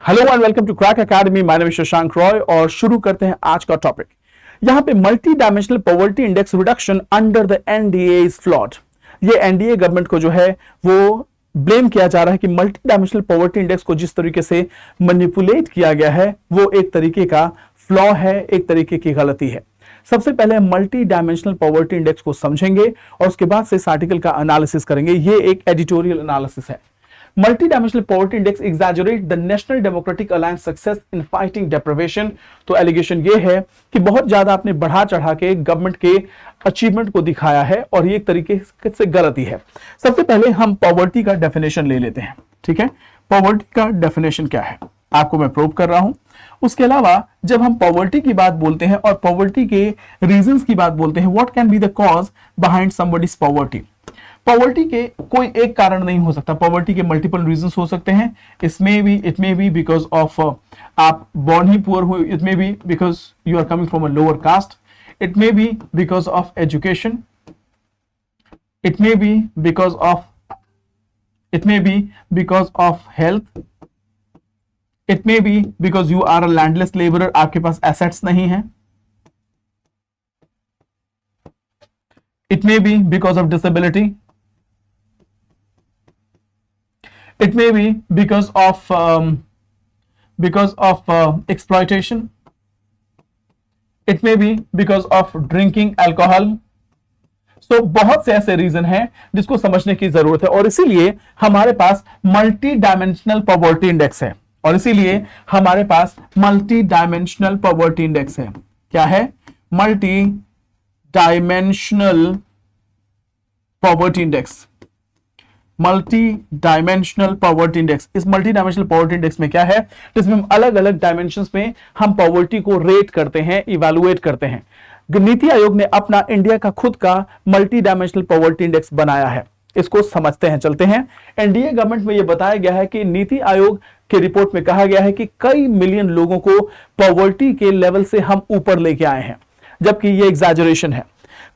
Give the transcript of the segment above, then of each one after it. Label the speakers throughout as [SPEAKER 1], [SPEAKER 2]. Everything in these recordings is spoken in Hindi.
[SPEAKER 1] Hello and welcome to Crack Academy. My name is Shashank Roy और शुरू करते हैं आज का टॉपिक। यहां पे multi dimensional poverty index reduction under the NDA is flawed. ये एनडीए गवर्नमेंट को जो है वो ब्लेम किया जा रहा है कि मल्टी डायमेंशनल पॉवर्टी इंडेक्स को जिस तरीके से मैनिपुलेट किया गया है वो एक तरीके का फ्लॉ है, एक तरीके की गलती है। सबसे पहले मल्टी डायमेंशनल पॉवर्टी इंडेक्स को समझेंगे और उसके बाद से इस आर्टिकल का एनालिसिस करेंगे। ये एक एडिटोरियल एनालिसिस है। Multi-dimensional poverty index exaggerate the national democratic alliance success in fighting deprivation. तो एलिगेशन ये है कि बहुत ज्यादा आपने बढ़ा चढ़ा के गवर्नमेंट के अचीवमेंट को दिखाया है और ये एक तरीके से गलती है। सबसे पहले हम पॉवर्टी का डेफिनेशन ले लेते हैं, ठीक है। पॉवर्टी का डेफिनेशन क्या है आपको मैं प्रूव कर रहा हूं। उसके अलावा जब हम पॉवर्टी की बात बोलते हैं और पॉवर्टी के रीजंस की बात बोलते हैं, what can be the cause behind somebody's poverty. Poverty के कोई एक कारण नहीं हो सकता, पॉवर्टी के मल्टीपल रीजंस हो सकते हैं। It may be because of आप बॉर्न ही पुअर हुए, it may be because you are coming from a lower caste, it may be because of education, it may be because of health, it may be because you are a landless labourer, आपके पास एसेट्स नहीं है, it may be because of disability, it may be because of exploitation, it may be because of drinking alcohol। so बहुत से ऐसे रीजन हैं जिसको समझने की जरूरत है और इसीलिए हमारे पास मल्टी डायमेंशनल पॉवर्टी इंडेक्स है क्या है? Multi dimensional poverty index. Multi dimensional poverty index, इस मल्टी डायमेंशनल पॉवर्टी इंडेक्स में क्या है, जिसमें हम अलग अलग डायमेंशंस में हम पॉवर्टी को रेट करते हैं, इवैल्यूएट करते हैं। नीति आयोग ने अपना इंडिया का खुद का मल्टी डायमेंशनल पॉवर्टी इंडेक्स बनाया है। इसको समझते हैं, चलते हैं। एनडीए गवर्नमेंट में यह बताया गया है कि नीति आयोग के रिपोर्ट में कहा गया है कि कई मिलियन लोगों को पॉवर्टी के लेवल से हम ऊपर लेके आए हैं, जबकि यह एग्जैजरेशन है।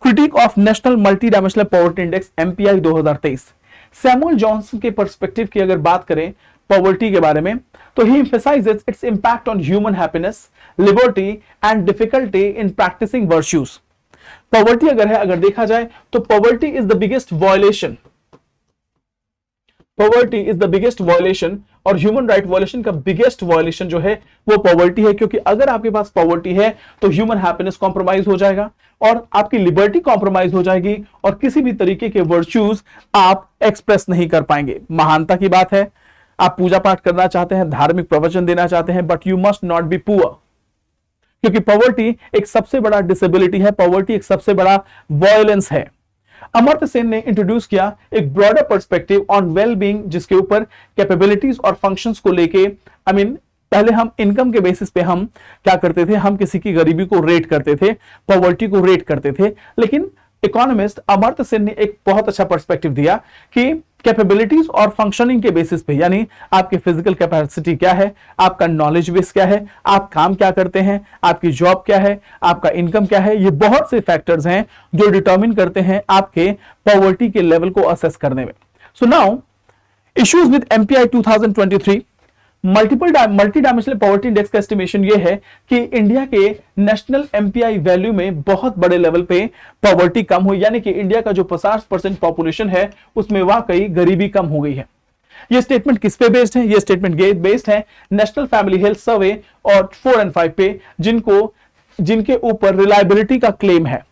[SPEAKER 1] Critique of national multi dimensional poverty index MPI 2023। Samuel Johnson के पर्सपेक्टिव की अगर बात करें पॉवर्टी के बारे में, तो he emphasizes its impact on human happiness, liberty and difficulty in practising virtues. Poverty अगर देखा जाए तो poverty is the biggest violation, और ह्यूमन राइट वॉयलेशन का बिगेस्ट वॉयलेशन जो है वो पॉवर्टी है, क्योंकि अगर आपके पास पॉवर्टी है तो ह्यूमन हैप्पीनेस कॉम्प्रोमाइज हो जाएगा और आपकी लिबर्टी कॉम्प्रोमाइज हो जाएगी और किसी भी तरीके के वर्च्यूज आप एक्सप्रेस नहीं कर पाएंगे। महानता की बात है, आप पूजा पाठ करना चाहते हैं, धार्मिक प्रवचन देना चाहते हैं, but you must not be poor, क्योंकि पॉवर्टी एक सबसे बड़ा डिसेबिलिटी है, पॉवर्टी एक सबसे बड़ा वॉयलेंस है। अमर्त्य सेन ने इंट्रोड्यूस किया एक broader perspective on well being, जिसके ऊपर कैपेबिलिटीज और फंक्शंस को लेके पहले हम इनकम के बेसिस पे हम क्या करते थे, हम किसी की गरीबी को रेट करते थे, पॉवर्टी को रेट करते थे। लेकिन इकोनॉमिस्ट अमर्त्य सेन ने एक बहुत अच्छा पर्सपेक्टिव दिया कि कैपेबिलिटीज और फंक्शनिंग के बेसिस पे, यानी आपकी फिजिकल कैपेसिटी क्या है, आपका नॉलेज बेस क्या है, आप काम क्या करते हैं, आपकी जॉब क्या है, आपका इनकम क्या है, ये बहुत से फैक्टर्स हैं जो डिटर्मिन करते हैं आपके पॉवर्टी के लेवल को असेस करने में। So now issues with MPI 2023। Multi dimensional poverty index का एस्टिमेशन यह है कि इंडिया के नेशनल एमपीआई वैल्यू में बहुत बड़े लेवल पे पॉवर्टी कम हुई, यानी कि इंडिया का जो 50% पॉपुलेशन है उसमें वाकई गरीबी कम हो गई है। यह स्टेटमेंट किस पे बेस्ड है? यह स्टेटमेंट बेस्ड है नेशनल फैमिली हेल्थ सर्वे और 4 और 5 पे, जिनके ऊपर रिलायबिलिटी का क्लेम है,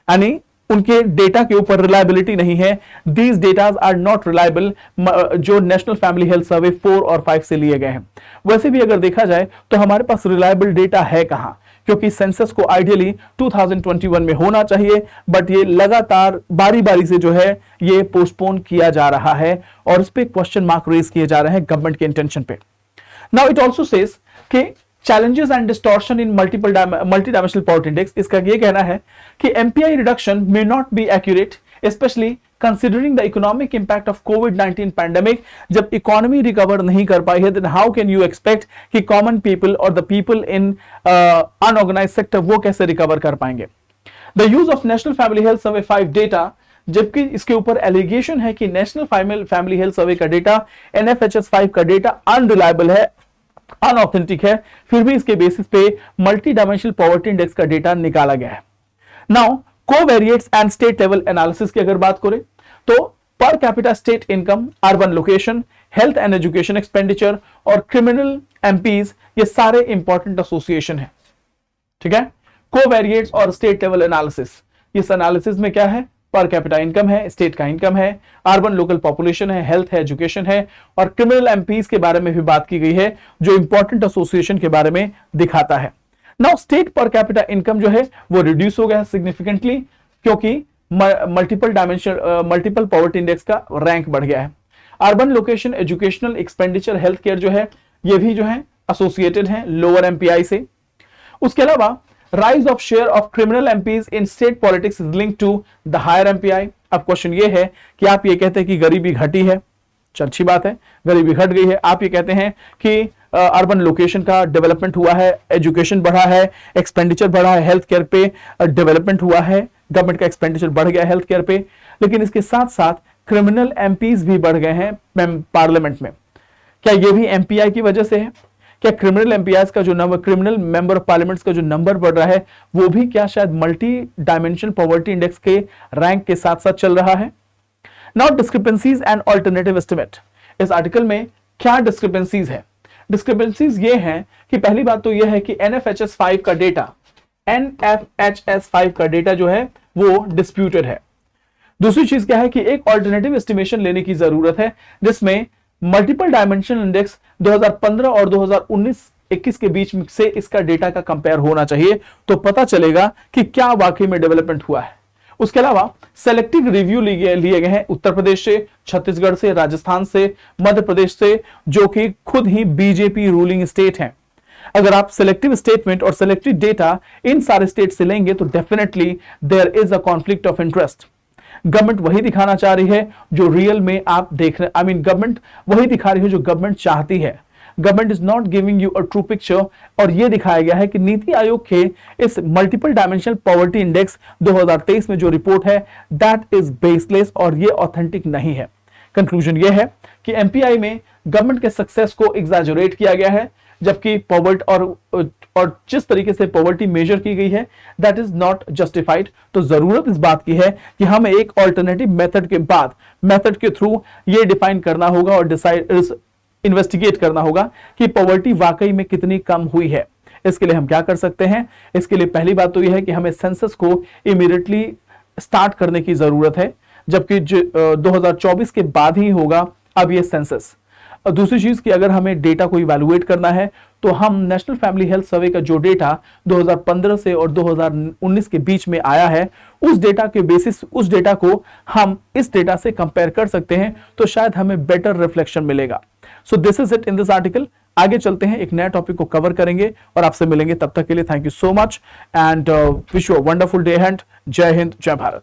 [SPEAKER 1] यानी उनके डेटा के ऊपर रिलायबिलिटी नहीं है। These datas are not reliable, जो नेशनल फैमिली हेल्थ सर्वे 4 और 5 से लिए गए हैं। वैसे भी अगर देखा जाए तो हमारे पास रिलायबल डेटा है कहां, क्योंकि सेंसस को आइडियली 2021 में होना चाहिए, बट ये लगातार बारी बारी से जो है ये पोस्टपोन किया जा रहा है और इस पे क्वेश्चन मार्क रेज किए जा रहे हैं गवर्नमेंट के इंटेंशन पे। नाउ इट ऑल्सो सेज कि challenges and distortion in multi-dimensional port index, इसका ये कहना है कि MPI reduction may not be accurate, especially considering the economic impact of COVID-19 pandemic। जब इकोनॉमी रिकवर नहीं कर पाई है, then how can you expect कि common people और the people in unorganized sector वो कैसे रिकवर कर पाएंगे। The use of National Family Health Survey 5 data, जबकि इसके ऊपर एलिगेशन है कि नेशनल फैमिली हेल्थ सर्वे का डेटा NFHS 5 का डेटा अनरिलायबल है, अनऑथेंटिक है, फिर भी इसके बेसिस पे मल्टी डायमेंशनल पॉवर्टी इंडेक्स का डेटा निकाला गया है। Now covariates and state level analysis की अगर बात करें तो per capita state income, urban location, health and education expenditure और क्रिमिनल एमपीज, ये सारे इंपॉर्टेंट एसोसिएशन है। ठीक है, कोवेरिएट्स और स्टेट लेवल एनालिसिस, इस एनालिसिस में क्या है, पर कैपिटा इनकम है, स्टेट का इनकम है, अर्बन लोकल पॉपुलेशन है, हेल्थ है, एजुकेशन है और क्रिमिनल एमपीज के बारे में भी बात की गई है जो इंपॉर्टेंट एसोसिएशन के बारे में दिखाता है। नाउ स्टेट पर कैपिटा इनकम जो है वो रिड्यूस हो गया सिग्निफिकेंटली क्योंकि मल्टीपल पॉवर्टी इंडेक्स का रैंक बढ़ गया है। Urban location, educational, expenditure, health care जो है ये भी जो है एसोसिएटेड है लोअर एमपीआई से। उसके अलावा rise of share of criminal MPs in state politics is linked to the higher MPI. अब क्वेश्चन ये है कि आप ये कहते हैं कि गरीबी घटी है, अच्छी बात है, गरीबी घट गई है। आप ये कहते हैं कि अर्बन लोकेशन का डेवलपमेंट हुआ है, एजुकेशन बढ़ा है, एक्सपेंडिचर बढ़ा है, हेल्थ केयर पे डेवलपमेंट हुआ है, गवर्नमेंट का एक्सपेंडिचर बढ़ गया हेल्थ केयर पे, लेकिन इसके साथ साथ क्रिमिनल एमपीज भी बढ़ गए हैं पार्लियामेंट में। क्या ये भी एमपीआई की वजह से है? क्या क्रिमिनल एमपीआई का जो number, criminal member of parliament का जो नंबर बढ़ रहा है वो भी क्या शायद मल्टी डायमेंशनल पॉवर्टी इंडेक्स के रैंक के साथ साथ चल रहा है? Now discrepancies and alternative estimate, इस आर्टिकल में क्या डिस्क्रिपेंसीज है? डिस्क्रिपेंसीज ये हैं कि पहली बात तो ये है कि एनएफएचएस 5 का डेटा, एनएफएचएस 5 का डेटा जो है वो डिस्प्यूटेड है। दूसरी चीज क्या है कि एक ऑल्टरनेटिव एस्टिमेशन लेने की जरूरत है जिसमें मल्टीपल डायमेंशनल इंडेक्स 2015 और 2019-21 के बीच से इसका डेटा का कंपेयर होना चाहिए, तो पता चलेगा कि क्या वाकई में डेवलपमेंट हुआ है। उसके अलावा सेलेक्टिव रिव्यू लिए गए हैं उत्तर प्रदेश से, छत्तीसगढ़ से, राजस्थान से, मध्य प्रदेश से, जो कि खुद ही बीजेपी रूलिंग स्टेट हैं। अगर आप सेलेक्टिव स्टेटमेंट और सेलेक्टिव डेटा इन सारे स्टेट से लेंगे तो definitely there is a conflict of interest. Government वही दिखाना चाह रही है जो रियल में आप देख रहे, आई मीन गवर्नमेंट वही दिखा रही है जो गवर्नमेंट चाहती है। Government is not giving you a true picture, और यह दिखाया गया है कि नीति आयोग के इस मल्टीपल डायमेंशनल पॉवर्टी इंडेक्स 2023 में जो रिपोर्ट है दैट इज बेसलेस और ये ऑथेंटिक नहीं है। कंक्लूजन ये है कि एमपीआई में गवर्नमेंट के सक्सेस को एग्जैजरेट किया गया है, जबकि पॉवर्टी और जिस तरीके से पॉवर्टी मेजर की गई है दैट इज नॉट जस्टिफाइड। तो जरूरत इस बात की है कि हमें एक ऑल्टरनेटिव मेथड के थ्रू ये डिफाइन करना होगा और डिसाइड इन्वेस्टिगेट करना होगा कि पॉवर्टी वाकई में कितनी कम हुई है। इसके लिए हम क्या कर सकते हैं? इसके लिए पहली बात तो यह है कि हमें सेंसस को इमीडिएटली स्टार्ट करने की जरूरत है, जबकि 2024 के बाद ही होगा अब ये सेंसस। दूसरी चीज कि अगर हमें डेटा को इवैल्यूएट करना है तो हम नेशनल फैमिली हेल्थ सर्वे का जो डेटा 2015 से और 2019 के बीच में आया है उस डेटा के बेसिस, उस डेटा को हम इस डेटा से कंपेयर कर सकते हैं, तो शायद हमें बेटर रिफ्लेक्शन मिलेगा। So this is it in this article. आगे चलते हैं, एक नया टॉपिक को कवर करेंगे और आपसे मिलेंगे। तब तक के लिए thank you so much and wish you a wonderful day and जय हिंद, जय भारत।